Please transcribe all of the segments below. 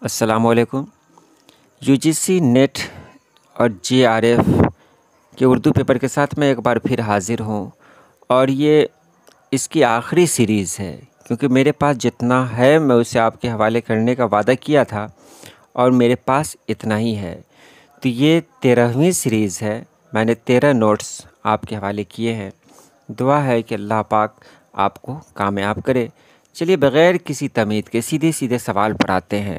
السلام علیکم۔ UGC net اور JRF کے اردو پیپر کے ساتھ میں ایک بار پھر حاضر ہوں، اور یہ اس کی آخری سیریز ہے کیونکہ میرے پاس جتنا ہے میں اسے آپ کے حوالے کرنے کا وعدہ کیا تھا اور میرے پاس اتنا ہی ہے۔ تو یہ 13ویں سیریز ہے، میں نے 13 نوٹس آپ کے حوالے کیے ہیں۔ دعا ہے کہ اللہ پاک آپ کو کامیاب کرے۔ چلیے بغیر کسی تمہید کے سیدھے سوال پر آتے ہیں۔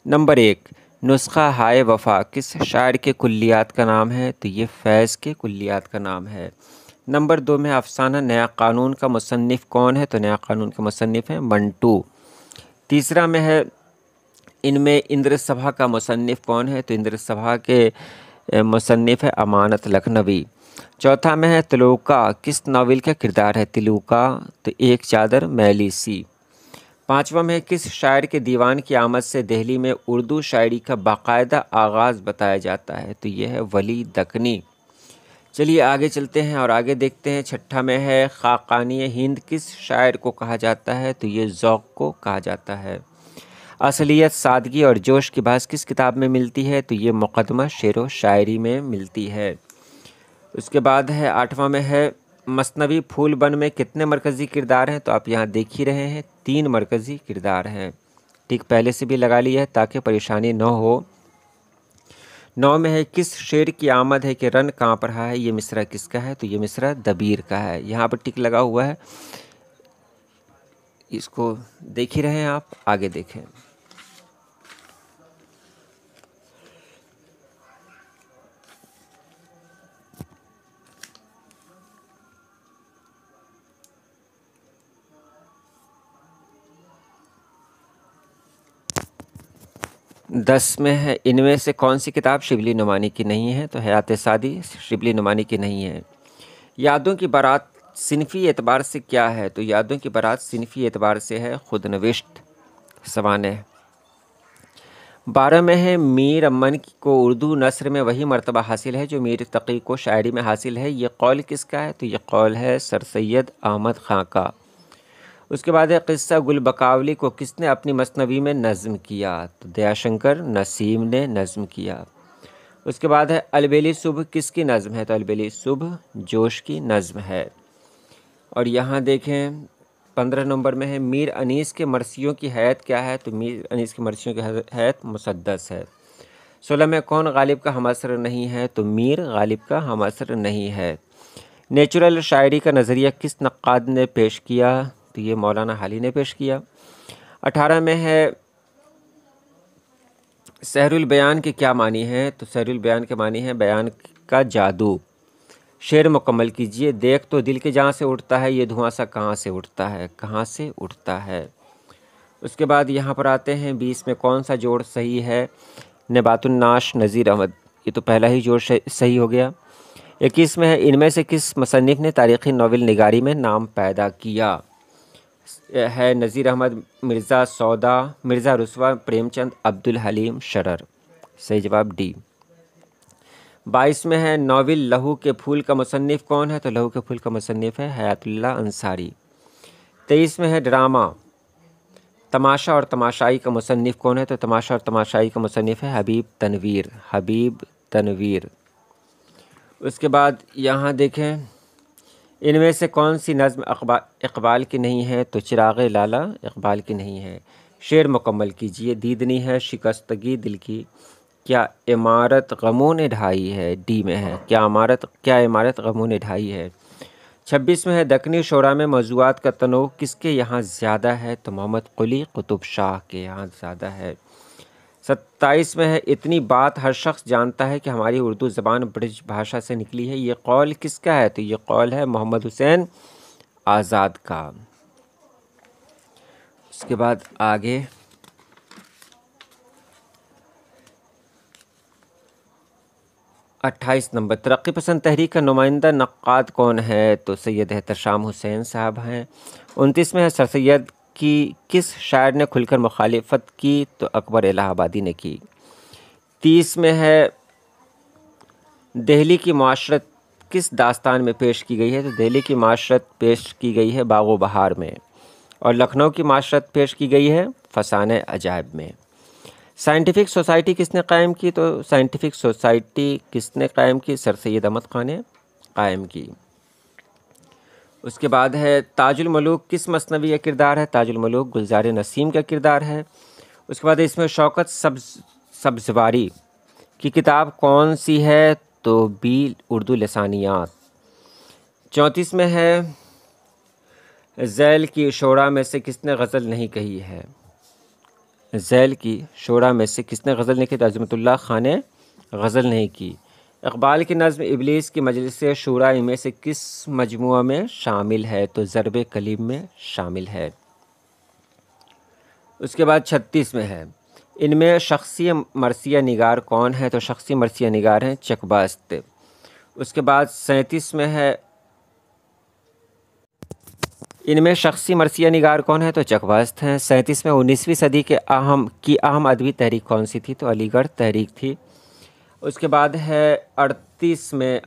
نمبر 1، نسخہ ہائے وفا کس شاعر کے کلیات کا نام ہے؟ تو یہ فیض کے کلیات کا نام ہے۔ نمبر 2 میں افسانہ نیا قانون کا مصنف کون ہے؟ تو نیا قانون کا مصنف ہے منٹو۔ تیسرا میں ہے ان میں اندر سبھا کا مصنف کون ہے؟ تو اندر سبھا کے مصنف ہے امانت لکھنوی۔ چوتھا میں ہے تلوکا کس ناول کا کردار ہے؟ تلوکا تو ایک چادر میلی سی۔ پانچواں میں کس شاعر کے دیوان کی آمد سے دہلی میں اردو شاعری کا باقاعدہ آغاز بتایا جاتا ہے؟ تو یہ ہے ولی دکنی۔ چلیے آگے چلتے ہیں اور آگے دیکھتے ہیں۔ چھٹا میں ہے خاقانی ہند کس شاعر کو کہا جاتا ہے؟ تو یہ ذوق کو کہا جاتا ہے۔ اصلیت، سادگی اور جوش کی بحث کس کتاب میں ملتی ہے؟ تو یہ مقدمہ شعر و شاعری میں ملتی ہے۔ اس کے بعد ہے 8واں میں ہے مثنوی پھول بن میں کتنے مرکزی کردار ہیں؟ تو آپ یہاں دیکھ ہی رہے ہیں 3 مرکزی کردار ہیں۔ ٹھیک پہلے سے بھی لگا لیا ہے تاکہ پریشانی نہ ہو۔ 9 میں ہے کس شعر کی آمد ہے کہ رن کانپ رہا ہے؟ یہ مصرع کس کا ہے؟ تو یہ مصرع دبیر کا ہے۔ یہاں پر ٹک لگا ہوا ہے، اس کو دیکھ ہی رہے ہیں آپ، آگے دیکھیں۔ دس میں ہے ان میں سے کون سی کتاب شبلی نعمانی کی نہیں ہے؟ تو حیات سعدی شبلی نعمانی کی نہیں ہے۔ یادوں کی بارات صنفی اعتبار سے کیا ہے؟ تو یادوں کی بارات صنفی اعتبار سے ہے خود نوشت سوانح۔ 12 میں ہے میر امن کو اردو نثر میں وہی مرتبہ حاصل ہے جو میر تقی کو شاعری میں حاصل ہے، یہ قول کس کا ہے؟ تو یہ قول ہے سر سید احمد خاں کا۔ اس کے بعد ہے قصہ گل بکاولی کو کس نے اپنی مثنوی میں نظم کیا؟ تو دیا شنکر نسیم نے نظم کیا۔ اس کے بعد ہے البیلی صبح کس کی نظم ہے؟ تو البیلی صبح جوش کی نظم ہے۔ اور یہاں دیکھیں 15 نمبر میں ہے میر انیس کے مرثیوں کی حیت کیا ہے؟ تو میر انیس کے مرثیوں کی حیت مسدس ہے۔ 16 میں کون غالب کا ہم عصر نہیں ہے؟ تو میر غالب کا ہم عصر نہیں ہے۔ نیچرل شاعری کا نظریہ کس نقاد نے پیش کیا؟ تو یہ مولانا حالی نے پیش کیا۔ 18 میں ہے سحر البیان کے کیا معنی ہے؟ تو سحر البیان کے معنی ہے بیان کا جادو۔ شعر مکمل کیجئے۔ دیکھ تو دل کے جہاں سے اٹھتا ہے، یہ دھواں سا کہاں سے اٹھتا ہے؟ کہاں سے اٹھتا ہے؟ اس کے بعد یہاں پر آتے ہیں 20 میں کون سا جوڑ صحیح ہے؟ نبات الناش نذیر احمد، یہ تو پہلا ہی جوڑ صحیح ہو گیا۔ 21 میں ہے ان میں سے کس مصنف نے تاریخی ناول نگاری میں نام پیدا کیا؟ ہے نذیر احمد، مرزا سودا، مرزا رسوا، پریم چند، عبدالحلیم شرر۔ صحیح جواب ڈی۔ 22 میں ہے ناول لہو کے پھول کا مصنف کون ہے؟ تو لہو کے پھول کا مصنف ہے حیات اللہ انصاری۔ 23 میں ہے ڈرامہ تماشا اور تماشائی کا مصنف کون ہے؟ تو تماشا اور تماشائی کا مصنف ہے حبیب تنویر۔ حبیب تنویر۔ اس کے بعد یہاں دیکھیں ان میں سے کون سی نظم اقبال کی نہیں ہے؟ تو چراغ لالا اقبال کی نہیں ہے۔ شعر مکمل کیجئے۔ دیدنی ہے شکستگی دل کی، کیا عمارت غموں نے ڈھائی ہے؟ ڈی میں ہے کیا عمارت غموں نے ڈھائی ہے۔ 26 میں ہے دکنی شعراء میں موضوعات کا تنوع کس کے یہاں زیادہ ہے؟ تو محمد قلی قطب شاہ کے یہاں زیادہ ہے۔ 27 میں ہے اتنی بات ہر شخص جانتا ہے کہ ہماری اردو زبان برج بھاشا سے نکلی ہے، یہ قول کس کا ہے؟ تو یہ قول ہے محمد حسین آزاد کا۔ اس کے بعد آگے 28 نمبر ترقی پسند تحریک کا نمائندہ نقاد کون ہے؟ تو سید احتشام حسین صاحب ہیں۔ 29 میں ہے سر سید کی کس شاعر نے کھل کر مخالفت کی؟ تو اکبر الہ آبادی نے کی۔ 30 میں ہے دہلی کی معاشرت کس داستان میں پیش کی گئی ہے؟ تو دہلی کی معاشرت پیش کی گئی ہے باغ و بہار میں، اور لکھنؤ کی معاشرت پیش کی گئی ہے فسانہ عجائب میں۔ سائنٹیفک سوسائٹی کس نے قائم کی؟ تو سائنٹیفک سوسائٹی کس نے قائم کی؟ سر سید احمد خان نے قائم کی۔ اس کے بعد ہے تاج الملوک کس مثنوی کا کردار ہے؟ تاج الملوک گلزار نسیم کا کردار ہے۔ اس کے بعد اس میں شوکت سبزواری کی کتاب کون سی ہے؟ تو بی اردو لسانیات۔ 34 میں ہے ذیل کی شعراء میں سے کس نے غزل نہیں کہی ہے؟ ذیل کی شعراء میں سے کس نے غزل نہیں کی؟ تو عظمت اللہ خان نے غزل نہیں کی۔ اقبال کی نظم ابلیس کی مجلس شورا میں سے کس مجموعہ میں شامل ہے؟ تو ضرب کلیم میں شامل ہے۔ اس کے بعد 36 میں ہے ان میں شخصی مرثیہ نگار کون ہے؟ تو شخصی مرثیہ نگار ہیں چکباست۔ اس کے بعد 37 میں ہے ان میں شخصی مرثیہ نگار کون ہے؟ تو چکباست ہیں۔ 37 میں 19ویں صدی کے اہم ادبی تحریک کون سی تھی؟ تو علی گڑھ تحریک تھی۔ اس کے بعد ہے 38 میں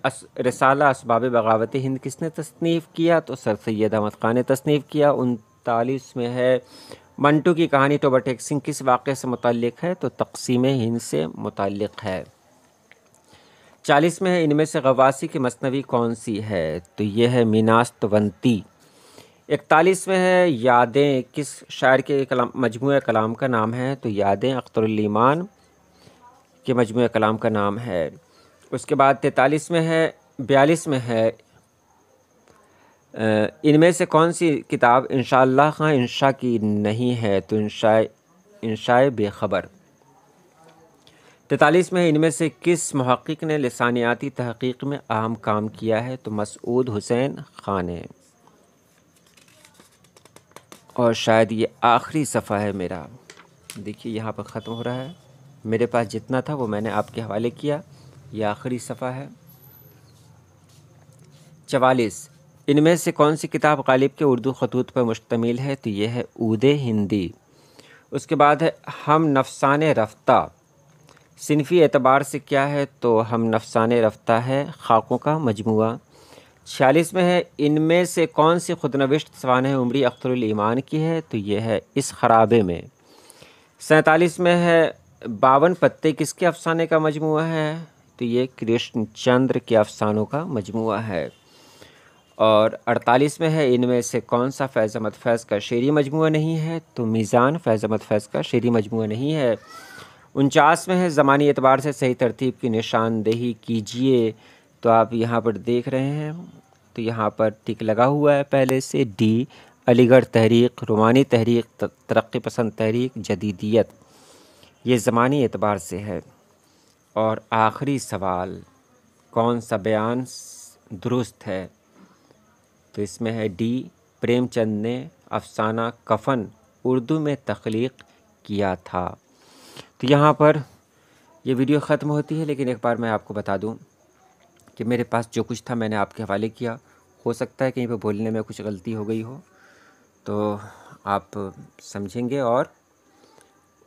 رسالہ اسباب بغاوت ہند کس نے تصنیف کیا؟ تو سر سید احمد خان نے تصنیف کیا۔ 39 میں ہے منٹو کی کہانی ٹوبہ ٹیک سنگھ کس واقعے سے متعلق ہے؟ تو تقسیم ہند سے متعلق ہے۔ 40 میں ہے ان میں سے غواصی کی مثنوی کون سی ہے؟ تو یہ ہے میناستونتی۔ 41 میں ہے یادیں کس شاعر کے مجموعہ کلام کا نام ہے؟ تو یادیں اختر الایمان کے مجموعہ کلام کا نام ہے۔ اس کے بعد 43 میں ہے 42 میں ہے ان میں سے کون سی کتاب انشاء اللہ خان انشاء کی نہیں ہے؟ تو انشاء بے خبر۔ 43 میں ان میں سے کس محقق نے لسانیاتی تحقیق میں اہم کام کیا ہے؟ تو مسعود حسین خان نے۔ اور شاید یہ آخری صفحہ ہے میرا، دیکھیے یہاں پر ختم ہو رہا ہے۔ میرے پاس جتنا تھا وہ میں نے آپ کے حوالے کیا، یہ آخری صفحہ ہے۔ 44 ان میں سے کون سی کتاب غالب کے اردو خطوط پر مشتمل ہے؟ تو یہ ہے عود ہندی۔ اس کے بعد ہے ہم نفسان رفتہ صنفی اعتبار سے کیا ہے؟ تو ہم نفسان رفتہ ہے خاکوں کا مجموعہ۔ 46 میں ہے ان میں سے کون سی خودنوشت سوانح عمری اختر الایمان کی ہے؟ تو یہ ہے اس خرابے میں۔ 47 میں ہے 52 پتے کس کے افسانے کا مجموعہ ہے؟ تو یہ کرشن چندر کے افسانوں کا مجموعہ ہے۔ اور 48 میں ہے ان میں سے کون سا فیض احمد فیض کا شعری مجموعہ نہیں ہے؟ تو میزان فیض احمد فیض کا شعری مجموعہ نہیں ہے۔ 49 میں ہے زمانی اعتبار سے صحیح ترتیب کی نشاندہی کیجیے، تو آپ یہاں پر دیکھ رہے ہیں، تو یہاں پر ٹک لگا ہوا ہے پہلے سے ڈی علی گڑھ تحریک، رومانی تحریک، ترقی پسند تحریک، جدیدیت، یہ زمانی اعتبار سے ہے۔ اور آخری سوال کون سا بیان درست ہے؟ تو اس میں ہے ڈی پریم چند نے افسانہ کفن اردو میں تخلیق کیا تھا۔ تو یہاں پر یہ ویڈیو ختم ہوتی ہے، لیکن ایک بار میں آپ کو بتا دوں کہ میرے پاس جو کچھ تھا میں نے آپ کے حوالے کیا۔ ہو سکتا ہے کہیں پہ بولنے میں کچھ غلطی ہو گئی ہو، تو آپ سمجھیں گے اور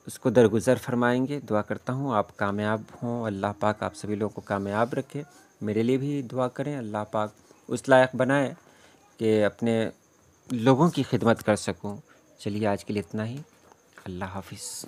اس کو درگزر فرمائیں گے۔ دعا کرتا ہوں آپ کامیاب ہوں، اللہ پاک آپ سبھی لوگوں کو کامیاب رکھے۔ میرے لیے بھی دعا کریں، اللہ پاک اس لائق بنائے کہ اپنے لوگوں کی خدمت کر سکوں۔ چلیے آج کے لیے اتنا ہی، اللہ حافظ۔